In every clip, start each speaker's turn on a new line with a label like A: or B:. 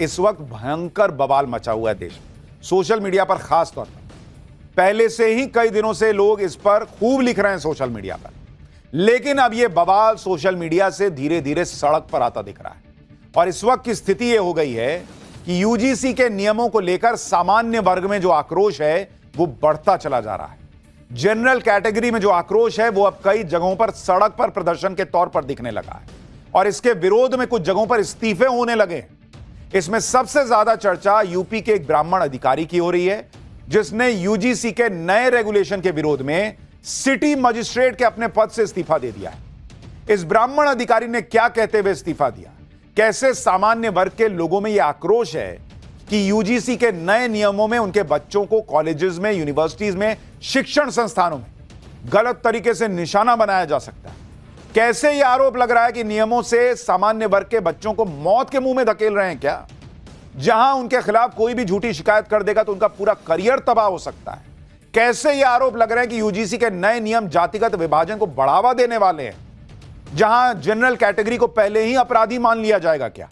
A: इस वक्त भयंकर बवाल मचा हुआ है देश में, सोशल मीडिया पर खास तौर पर। पहले से ही कई दिनों से लोग इस पर खूब लिख रहे हैं सोशल मीडिया पर, लेकिन अब यह बवाल सोशल मीडिया से धीरे धीरे सड़क पर आता दिख रहा है। और इस वक्त की स्थिति यह हो गई है कि यूजीसी के नियमों को लेकर सामान्य वर्ग में जो आक्रोश है वो बढ़ता चला जा रहा है। जनरल कैटेगरी में जो आक्रोश है वो अब कई जगहों पर सड़क पर प्रदर्शन के तौर पर दिखने लगा है और इसके विरोध में कुछ जगहों पर इस्तीफे होने लगे हैं। इसमें सबसे ज्यादा चर्चा यूपी के एक ब्राह्मण अधिकारी की हो रही है, जिसने यूजीसी के नए रेगुलेशन के विरोध में सिटी मजिस्ट्रेट के अपने पद से इस्तीफा दे दिया है। इस ब्राह्मण अधिकारी ने क्या कहते हुए इस्तीफा दिया, कैसे सामान्य वर्ग के लोगों में यह आक्रोश है कि यूजीसी के नए नियमों में उनके बच्चों को कॉलेजेस में, यूनिवर्सिटीज में, शिक्षण संस्थानों में गलत तरीके से निशाना बनाया जा सकता है, कैसे यह आरोप लग रहा है कि नियमों से सामान्य वर्ग के बच्चों को मौत के मुंह में धकेल रहे हैं क्या, जहां उनके खिलाफ कोई भी झूठी शिकायत कर देगा तो उनका पूरा करियर तबाह हो सकता है, कैसे यह आरोप लग रहे हैं कि यूजीसी के नए नियम जातिगत विभाजन को बढ़ावा देने वाले हैं, जहां जनरल कैटेगरी को पहले ही अपराधी मान लिया जाएगा क्या।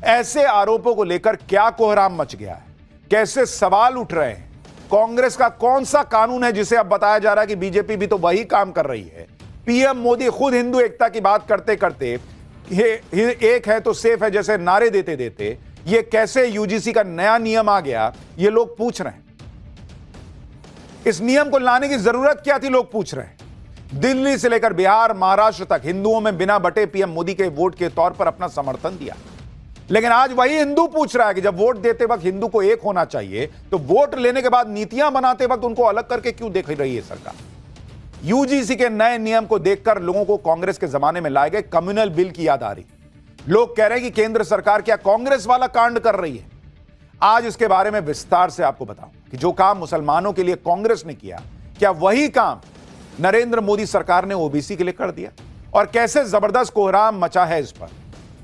A: ऐसे आरोपों को लेकर क्या कोहराम मच गया है, कैसे सवाल उठ रहे हैं। कांग्रेस का कौन सा कानून है जिसे अब बताया जा रहा है कि बीजेपी भी तो वही काम कर रही है। पीएम मोदी खुद हिंदू एकता की बात करते करते एक है तो सेफ है जैसे नारे देते देते ये कैसे यूजीसी का नया नियम आ गया, ये लोग पूछ रहे हैं। इस नियम को लाने की जरूरत क्या थी, लोग पूछ रहे हैं। दिल्ली से लेकर बिहार, महाराष्ट्र तक हिंदुओं में बिना बटे पीएम मोदी के वोट के तौर पर अपना समर्थन दिया, लेकिन आज वही हिंदू पूछ रहा है कि जब वोट देते वक्त हिंदू को एक होना चाहिए तो वोट लेने के बाद नीतियां बनाते वक्त उनको अलग करके क्यों देख रही है सरकार। यूजीसी के नए नियम को देखकर लोगों को कांग्रेस के जमाने में लाए गए कम्युनल बिल की याद आ रही। लोग कह रहे हैं कि केंद्र सरकार क्या कांग्रेस वाला कांड कर रही है। आज इसके बारे में विस्तार से आपको बताऊं कि जो काम मुसलमानों के लिए कांग्रेस ने किया, क्या वही काम नरेंद्र मोदी सरकार ने ओबीसी के लिए कर दिया, और कैसे जबरदस्त कोहराम मचा है इस पर।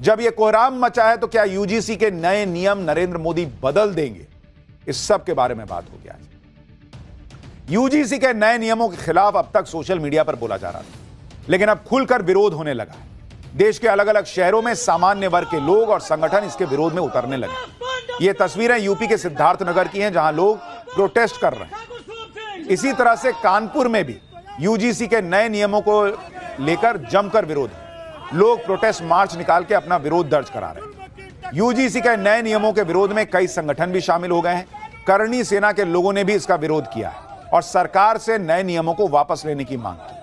A: जब यह कोहराम मचा है तो क्या यूजीसी के नए नियम नरेंद्र मोदी बदल देंगे, इस सब के बारे में बात होगी आज। यूजीसी के नए नियमों के खिलाफ अब तक सोशल मीडिया पर बोला जा रहा था, लेकिन अब खुलकर विरोध होने लगा है। देश के अलग अलग शहरों में सामान्य वर्ग के लोग और संगठन इसके विरोध में उतरने लगे। ये तस्वीरें यूपी के सिद्धार्थनगर की हैं, जहां लोग प्रोटेस्ट कर रहे हैं। इसी तरह से कानपुर में भी यूजीसी के नए नियमों को लेकर जमकर विरोध है। लोग प्रोटेस्ट मार्च निकाल के अपना विरोध दर्ज करा रहे हैं। यूजीसी के नए नियमों के विरोध में कई संगठन भी शामिल हो गए हैं। करणी सेना के लोगों ने भी इसका विरोध किया है और सरकार से नए नियमों को वापस लेने की मांग की।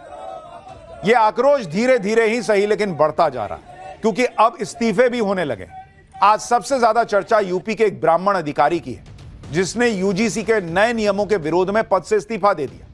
A: यह आक्रोश धीरे धीरे ही सही लेकिन बढ़ता जा रहा है, क्योंकि अब इस्तीफे भी होने लगे। आज सबसे ज्यादा चर्चा यूपी के एक ब्राह्मण अधिकारी की है, जिसने यूजीसी के नए नियमों के विरोध में पद से इस्तीफा दे दिया।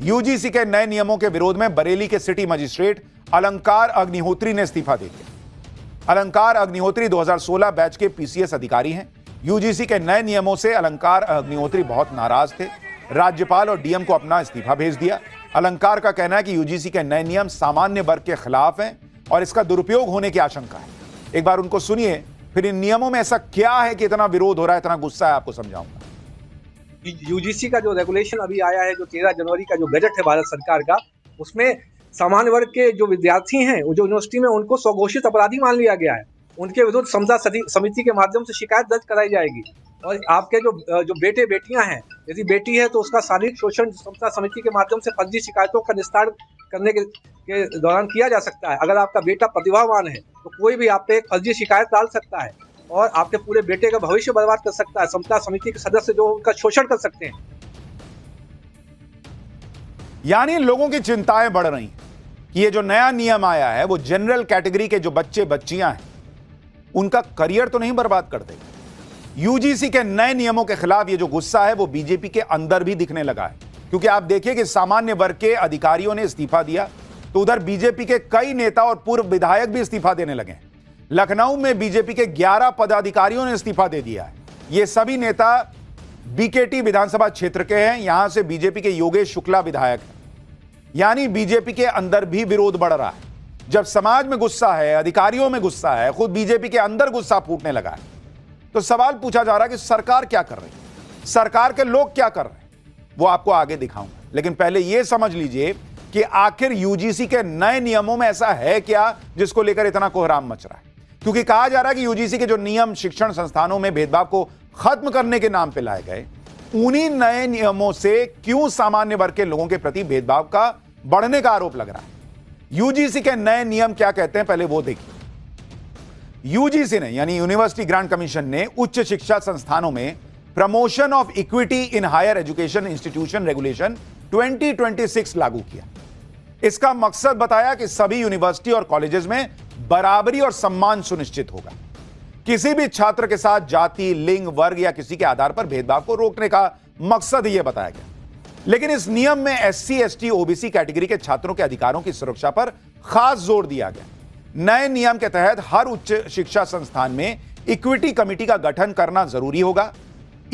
A: यूजीसी के नए नियमों के विरोध में बरेली के सिटी मजिस्ट्रेट अलंकार अग्निहोत्री ने इस्तीफा दे दिया। अलंकार अग्निहोत्री 2016 बैच के पीसीएस अधिकारी हैं। यूजीसी के नए नियमों से अलंकार अग्निहोत्री बहुत नाराज थे। राज्यपाल और डीएम को अपना इस्तीफा भेज दिया। अलंकार का कहना है कि यूजीसी के नए नियम सामान्य वर्ग के खिलाफ हैं और इसका दुरुपयोग होने की आशंका है। एक बार उनको सुनिए, फिर इन नियमों में ऐसा क्या है कि इतना विरोध हो रहा है, इतना गुस्सा है, आपको समझाऊंगा।
B: यूजीसी का जो रेगुलेशन अभी आया है, जो 13 जनवरी का जो बजट है भारत सरकार का, उसमें सामान्य वर्ग के जो विद्यार्थी हैं, जो यूनिवर्सिटी में, उनको स्वघोषित अपराधी मान लिया गया है। उनके विरुद्ध समता समिति के माध्यम से शिकायत दर्ज कराई जाएगी। और आपके जो बेटे बेटियां हैं, यदि बेटी है तो उसका शारीरिक शोषण समता समिति के माध्यम से फर्जी शिकायतों का निस्तारण करने के दौरान किया जा सकता है। अगर आपका बेटा प्रतिभावान है तो कोई भी आप पे एक फर्जी शिकायत डाल सकता है और आपके पूरे बेटे का भविष्य बर्बाद कर सकता है। समता समिति के सदस्य जो उनका शोषण कर सकते हैं।
A: यानी लोगों की चिंताएं बढ़ रही हैं कि ये जो नया नियम आया है वो जनरल कैटेगरी के जो बच्चे बच्चियां हैं उनका करियर तो नहीं बर्बाद कर देगा। यूजीसी के नए नियमों के खिलाफ ये जो गुस्सा है वो बीजेपी के अंदर भी दिखने लगा है, क्योंकि आप देखिए कि सामान्य वर्ग के अधिकारियों ने इस्तीफा दिया तो उधर बीजेपी के कई नेता और पूर्व विधायक भी इस्तीफा देने लगे। लखनऊ में बीजेपी के 11 पदाधिकारियों ने इस्तीफा दे दिया है। ये सभी नेता बीकेटी विधानसभा क्षेत्र के हैं। यहां से बीजेपी के योगेश शुक्ला विधायक हैं। यानी बीजेपी के अंदर भी विरोध बढ़ रहा है। जब समाज में गुस्सा है, अधिकारियों में गुस्सा है, खुद बीजेपी के अंदर गुस्सा फूटने लगा है, तो सवाल पूछा जा रहा है कि सरकार क्या कर रही है, सरकार के लोग क्या कर रहे हैं। वो आपको आगे दिखाऊंगा, लेकिन पहले यह समझ लीजिए कि आखिर यूजीसी के नए नियमों में ऐसा है क्या जिसको लेकर इतना कोहराम मच रहा है। क्योंकि कहा जा रहा है कि यूजीसी के जो नियम शिक्षण संस्थानों में भेदभाव को खत्म करने के नाम पे लाए गए, उन्हीं नए नियमों से क्यों सामान्य वर्ग के लोगों के प्रति भेदभाव का बढ़ने का आरोप लग रहा है। यूजीसी के नए नियम क्या कहते हैं, पहले वो देखिए। यूजीसी ने यानी यूनिवर्सिटी ग्रांट कमीशन ने उच्च शिक्षा संस्थानों में promotion of equity in higher education institution regulation 2026 लागू किया। इसका मकसद बताया कि सभी यूनिवर्सिटी और कॉलेजेस में बराबरी और सम्मान सुनिश्चित होगा। किसी भी छात्र के साथ जाति, लिंग, वर्ग या किसी के आधार पर भेदभाव को रोकने का मकसद यह बताया गया। लेकिन इस नियम में एससी, एसटी, ओबीसी कैटेगरी के छात्रों के अधिकारों की सुरक्षा पर खास जोर दिया गया। नए नियम के तहत हर उच्च शिक्षा संस्थान में इक्विटी कमेटी का गठन करना जरूरी होगा।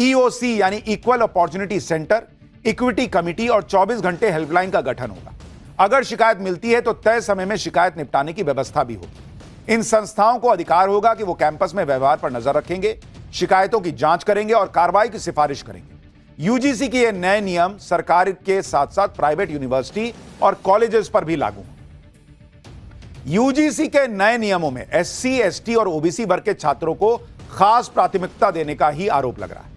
A: ईओसी यानी equal opportunity centre, equity committee और 24 घंटे हेल्पलाइन का गठन होगा। अगर शिकायत मिलती है तो तय समय में शिकायत निपटाने की व्यवस्था भी होगी। इन संस्थाओं को अधिकार होगा कि वो कैंपस में व्यवहार पर नजर रखेंगे, शिकायतों की जांच करेंगे और कार्रवाई की सिफारिश करेंगे। यूजीसी के ये नए नियम सरकार के साथ साथ प्राइवेट यूनिवर्सिटी और कॉलेजेस पर भी लागू हैं। यूजीसी के नए नियमों में एससी, एसटी और ओबीसी वर्ग के छात्रों को खास प्राथमिकता देने का ही आरोप लग रहा है।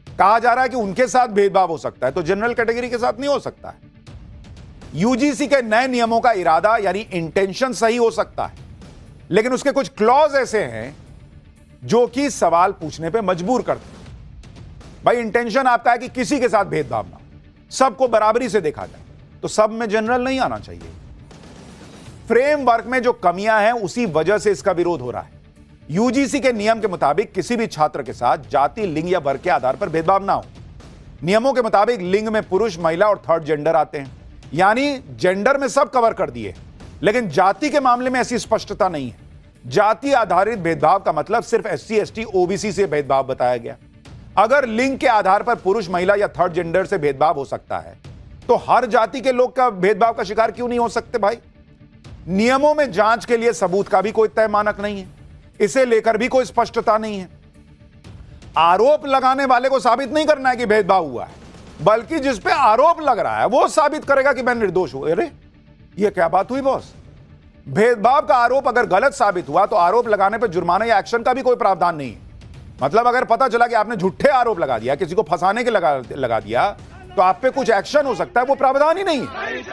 A: कहा जा रहा है कि उनके साथ भेदभाव हो सकता है तो जनरल कैटेगरी के साथ नहीं हो सकता है। यूजीसी के नए नियमों का इरादा यानी इंटेंशन सही हो सकता है, लेकिन उसके कुछ क्लॉज ऐसे हैं जो कि सवाल पूछने पे मजबूर करते हैं। भाई इंटेंशन आपका है कि किसी के साथ भेदभाव ना, सबको बराबरी से देखा जाए, तो सब में जनरल नहीं आना चाहिए। फ्रेमवर्क में जो कमियां हैं उसी वजह से इसका विरोध हो रहा है। यूजीसी के नियम के मुताबिक किसी भी छात्र के साथ जाति, लिंग या वर्ग के आधार पर भेदभाव ना हो। नियमों के मुताबिक लिंग में पुरुष, महिला और थर्ड जेंडर आते हैं, यानी जेंडर में सब कवर कर दिए, लेकिन जाति के मामले में ऐसी स्पष्टता नहीं है। जाति आधारित भेदभाव का मतलब सिर्फ एससी, एसटी, ओबीसी से भेदभाव बताया गया। अगर लिंग के आधार पर पुरुष, महिला या थर्ड जेंडर से भेदभाव हो सकता है तो हर जाति के लोग का भेदभाव का शिकार क्यों नहीं हो सकते भाई? नियमों में जांच के लिए सबूत का भी कोई तय मानक नहीं है, इसे लेकर भी कोई स्पष्टता नहीं है। आरोप लगाने वाले को साबित नहीं करना है कि भेदभाव हुआ है, बल्कि जिस पे आरोप लग रहा है वो साबित करेगा कि मैं निर्दोष हूं। अरे ये क्या बात हुई बॉस? भेदभाव का आरोप अगर गलत साबित हुआ तो आरोप लगाने पर जुर्माना या एक्शन का भी कोई प्रावधान नहीं है। मतलब अगर पता चला कि आपने झूठे आरोप लगा दिया, किसी को फंसाने के लगा दिया, तो आप पे कुछ एक्शन हो सकता है, वो प्रावधान ही नहीं है।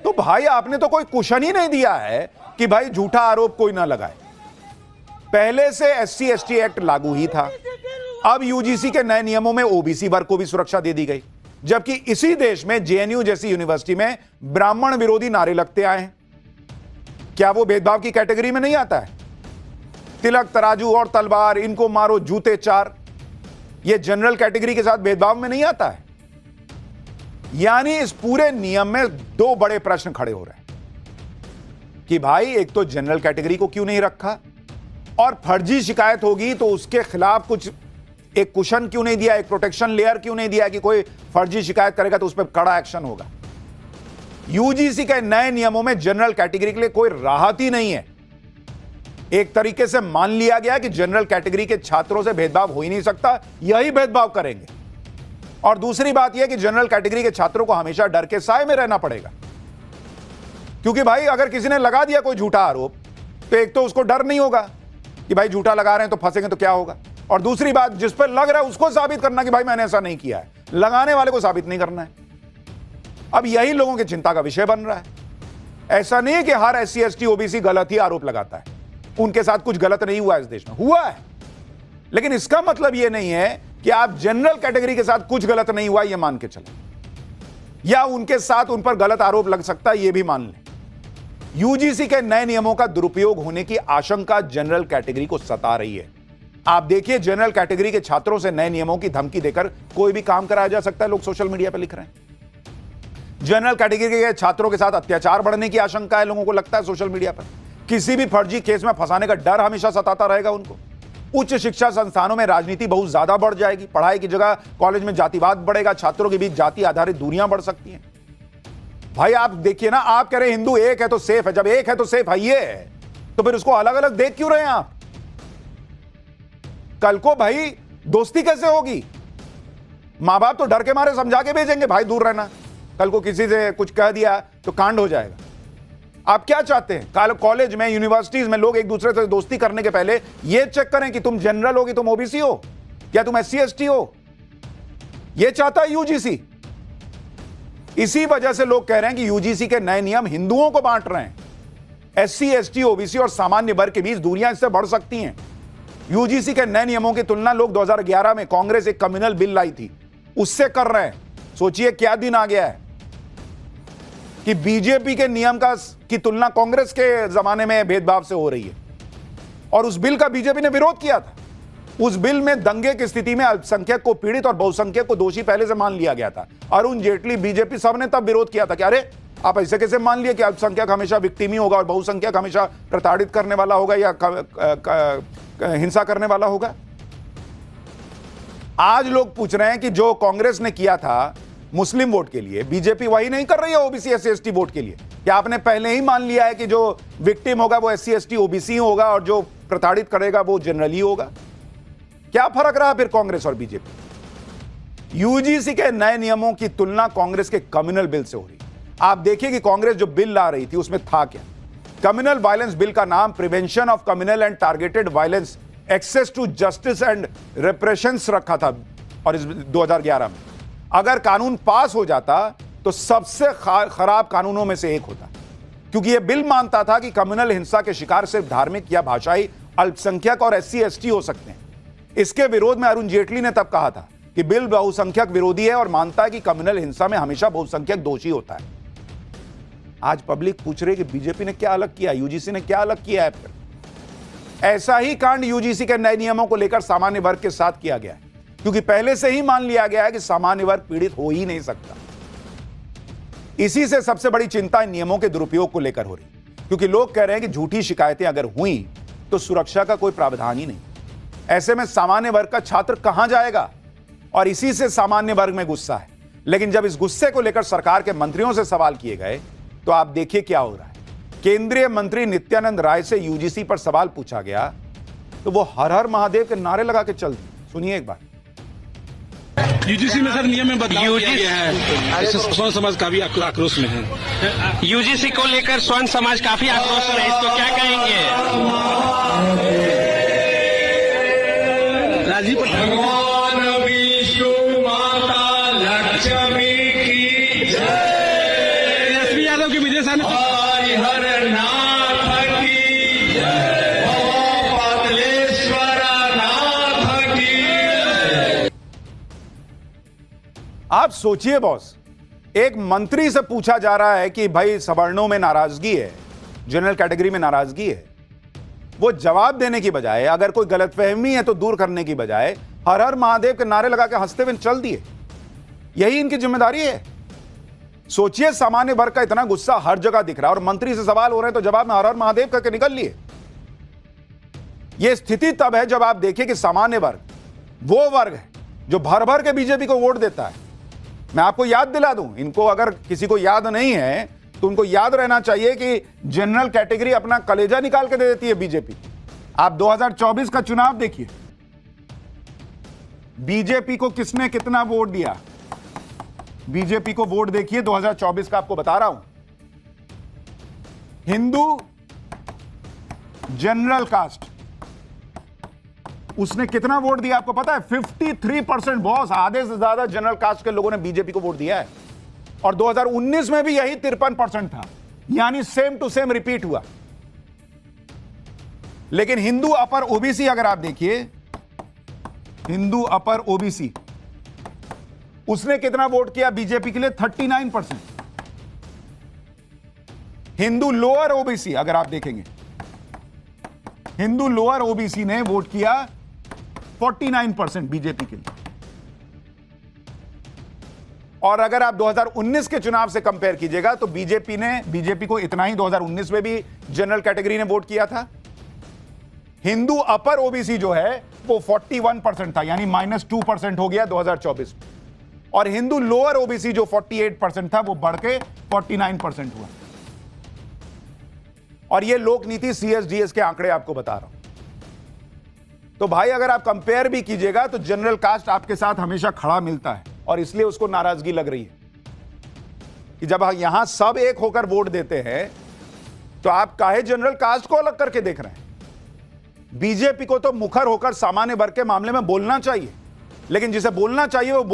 A: तो भाई आपने तो कोई कुशन ही नहीं दिया है कि भाई झूठा आरोप कोई ना लगाए। पहले से एससी, एसटी एक्ट लागू ही था। अब यूजीसी के नए नियमों में ओबीसी वर्ग को भी सुरक्षा दे दी गई, जबकि इसी देश में जेएनयू जैसी यूनिवर्सिटी में ब्राह्मण विरोधी नारे लगते आए हैं। क्या वो भेदभाव की कैटेगरी में नहीं आता है? तिलक, तराजू और तलवार, इनको मारो जूते चार, ये जनरल कैटेगरी के साथ भेदभाव में नहीं आता है। यानी इस पूरे नियम में दो बड़े प्रश्न खड़े हो रहे हैं कि भाई एक तो जनरल कैटेगरी को क्यों नहीं रखा, और फर्जी शिकायत होगी तो उसके खिलाफ कुछ एक कुशन क्यों नहीं दिया, एक प्रोटेक्शन लेयर क्यों नहीं दिया कि कोई फर्जी शिकायत करेगा तो उस पर कड़ा एक्शन होगा। यूजीसी के नए नियमों में जनरल कैटेगरी के लिए कोई राहत ही नहीं है। एक तरीके से मान लिया गया कि जनरल कैटेगरी के छात्रों से भेदभाव हो ही नहीं सकता, यही भेदभाव करेंगे। और दूसरी बात यह कि जनरल कैटेगरी के छात्रों को हमेशा डर के साए में रहना पड़ेगा, क्योंकि भाई अगर किसी ने लगा दिया कोई झूठा आरोप तो एक तो उसको डर नहीं होगा कि भाई झूठा लगा रहे हैं तो फंसेंगे तो क्या होगा, और दूसरी बात जिस पर लग रहा है उसको साबित करना कि भाई मैंने ऐसा नहीं किया है, लगाने वाले को साबित नहीं करना है। अब यही लोगों की चिंता का विषय बन रहा है। ऐसा नहीं है कि हर एससी, एसटी, ओबीसी गलत ही आरोप लगाता है, उनके साथ कुछ गलत नहीं हुआ इस देश में, हुआ है, लेकिन इसका मतलब यह नहीं है कि आप जनरल कैटेगरी के साथ कुछ गलत नहीं हुआ यह मान के चलें, या उनके साथ उन पर गलत आरोप लग सकता है यह भी मान लें। यूजीसी के नए नियमों का दुरुपयोग होने की आशंका जनरल कैटेगरी को सता रही है। आप देखिए जनरल कैटेगरी के छात्रों से नए नियमों की धमकी देकर कोई भी काम कराया जा सकता है, लोग सोशल मीडिया पर लिख रहे हैं। जनरल कैटेगरी के छात्रों के साथ अत्याचार बढ़ने की आशंका है, लोगों को लगता है सोशल मीडिया पर किसी भी फर्जी केस में फंसाने का डर हमेशा सताता रहेगा उनको। उच्च शिक्षा संस्थानों में राजनीति बहुत ज्यादा बढ़ जाएगी, पढ़ाई की जगह कॉलेज में जातिवाद बढ़ेगा, छात्रों के बीच जाति आधारित दूरियां बढ़ सकती हैं। भाई आप देखिए ना, आप कह रहे हिंदू एक है तो सेफ है, जब एक है तो सेफ है ये है, तो फिर उसको अलग अलग देख क्यों रहे हैं आप? कल को भाई दोस्ती कैसे होगी? मां बाप तो डर के मारे समझा के भेजेंगे भाई दूर रहना, कल को किसी से कुछ कह दिया तो कांड हो जाएगा। आप क्या चाहते हैं? कॉलेज में, यूनिवर्सिटीज में लोग एक दूसरे से दोस्ती करने के पहले यह चेक करें कि तुम जनरल हो, कि तुम ओबीसी हो, क्या तुम एससी एसटी हो? यह चाहता है यूजीसी। इसी वजह से लोग कह रहे हैं कि यूजीसी के नए नियम हिंदुओं को बांट रहे हैं। एससी एसटी ओबीसी और सामान्य वर्ग के बीच दूरियां इससे बढ़ सकती हैं। यूजीसी के नए नियमों की तुलना लोग 2011 में कांग्रेस एक कम्युनल बिल लाई थी उससे कर रहे हैं। सोचिए क्या दिन आ गया है कि बीजेपी के नियम की तुलना कांग्रेस के जमाने में भेदभाव से हो रही है। और उस बिल का बीजेपी ने विरोध किया था। उस बिल में दंगे की स्थिति में अल्पसंख्यक को पीड़ित और बहुसंख्यक को दोषी पहले से मान लिया गया था। अरुण जेटली, बीजेपी, सबने तब विरोध किया था कि अरे आप ऐसे कैसे मान लिए कि अल्पसंख्यक हमेशा विक्टिम ही होगा और बहुसंख्यक हमेशा प्रताड़ित करने वाला होगा या हिंसा करने वाला होगा। आज लोग पूछ रहे हैं कि जो कांग्रेस ने किया था मुस्लिम वोट के लिए, बीजेपी वही नहीं कर रही है ओबीसी एससी एसटी वोट के लिए। क्या आपने पहले ही मान लिया है कि जो विक्टिम होगा वो एससी एसटी ओबीसी होगा और जो प्रताड़ित करेगा वो जनरली होगा? क्या फर्क रहा फिर कांग्रेस और बीजेपी? यूजीसी के नए नियमों की तुलना कांग्रेस के कम्युनल बिल से हो रही है। आप देखिए कि कांग्रेस जो बिल ला रही थी उसमें था क्या। कम्युनल वायलेंस बिल का नाम prevention of communal and targeted violence, access to justice and reparations रखा था। और इस 2011 में अगर कानून पास हो जाता तो सबसे खराब कानूनों में से एक होता, क्योंकि यह बिल मानता था कि कम्युनल हिंसा के शिकार सिर्फ धार्मिक या भाषाई अल्पसंख्यक और एससी एसटी हो सकते हैं। इसके विरोध में अरुण जेटली ने तब कहा था कि बिल बहुसंख्यक विरोधी है और मानता है कि कम्युनल हिंसा में हमेशा बहुसंख्यक दोषी होता है। आज पब्लिक पूछ रही है कि बीजेपी ने क्या अलग किया, यूजीसी ने क्या अलग किया है? फिर ऐसा ही कांड यूजीसी के नए नियमों को लेकर सामान्य वर्ग के साथ किया गया है, क्योंकि पहले से ही मान लिया गया है कि सामान्य वर्ग पीड़ित हो ही नहीं सकता। इसी से सबसे बड़ी चिंता इन नियमों के दुरुपयोग को लेकर हो रही, क्योंकि लोग कह रहे हैं कि झूठी शिकायतें अगर हुई तो सुरक्षा का कोई प्रावधान ही नहीं। ऐसे में सामान्य वर्ग का छात्र कहां जाएगा? और इसी से सामान्य वर्ग में गुस्सा है। लेकिन जब इस गुस्से को लेकर सरकार के मंत्रियों से सवाल किए गए तो आप देखिए क्या हो रहा है। केंद्रीय मंत्री नित्यानंद राय से यूजीसी पर सवाल पूछा गया तो वो हर हर महादेव के नारे लगा के चल दिए। सुनिए एक बार।
C: यूजीसी में सर नियम में बदलाव किया गया है, इससे स्वर्ण समाज काफी आक्रोश में है।
D: यूजीसी को लेकर स्वर्ण समाज काफी आक्रोश में है, इसको क्या कहेंगे?
C: राजीव
E: भगवान विष्णु माता लक्ष्मी की जय।
C: एसपी यादव की विजय साहनी
E: हर नाथ की जय। पाटलेश्वर नाथ की।
A: आप सोचिए बॉस, एक मंत्री से पूछा जा रहा है कि भाई सवर्णों में नाराजगी है, जनरल कैटेगरी में नाराजगी है। वो जवाब देने की बजाय, अगर कोई गलतफहमी है तो दूर करने की बजाय हर हर महादेव के नारे लगा के हंसते हुए चल दिए। यही इनकी जिम्मेदारी है। सोचिए, सामान्य वर्ग का इतना गुस्सा हर जगह दिख रहा है और मंत्री से सवाल हो रहे हैं तो जवाब में हर हर महादेव करके निकल लिए। यह स्थिति तब है जब आप देखिए कि सामान्य वर्ग वो वर्ग है जो भर भर के बीजेपी को वोट देता है। मैं आपको याद दिला दूं, इनको अगर किसी को याद नहीं है तो उनको याद रहना चाहिए कि जनरल कैटेगरी अपना कलेजा निकाल के दे देती है बीजेपी। आप 2024 का चुनाव देखिए, बीजेपी को किसने कितना वोट दिया। बीजेपी को वोट देखिए 2024 का, आपको बता रहा हूं। हिंदू जनरल कास्ट, उसने कितना वोट दिया आपको पता है? 53% बॉस, आधे से ज्यादा जनरल कास्ट के लोगों ने बीजेपी को वोट दिया है। और 2019 में भी यही 53% था, यानी सेम टू सेम रिपीट हुआ। लेकिन हिंदू अपर ओबीसी अगर आप देखिए, हिंदू अपर ओबीसी, उसने कितना वोट किया बीजेपी के लिए? 39%। हिंदू लोअर ओबीसी अगर आप देखेंगे, हिंदू लोअर ओबीसी ने वोट किया 49% बीजेपी के लिए। और अगर आप 2019 के चुनाव से कंपेयर कीजिएगा तो बीजेपी को इतना ही 2019 में भी जनरल कैटेगरी ने वोट किया था। हिंदू अपर ओबीसी जो है वो 41% था, यानी -2% हो गया 2024 में। और हिंदू लोअर ओबीसी जो 48% था वो बढ़ के 49% हुआ। और ये लोक नीति सीएसडीएस के आंकड़े आपको बता रहा हूं। तो भाई अगर आप कंपेयर भी कीजिएगा तो जनरल कास्ट आपके साथ हमेशा खड़ा मिलता है और इसलिए उसको नाराजगी लग रही है कि जब यहां सब एक होकर वोट देते हैं तो आप काहे जनरल कास्ट को अलग करके देख रहे हैं? बीजेपी को तो मुखर होकर सामान्य वर्ग के मामले में बोलना चाहिए, लेकिन जिसे बोलना चाहिए वो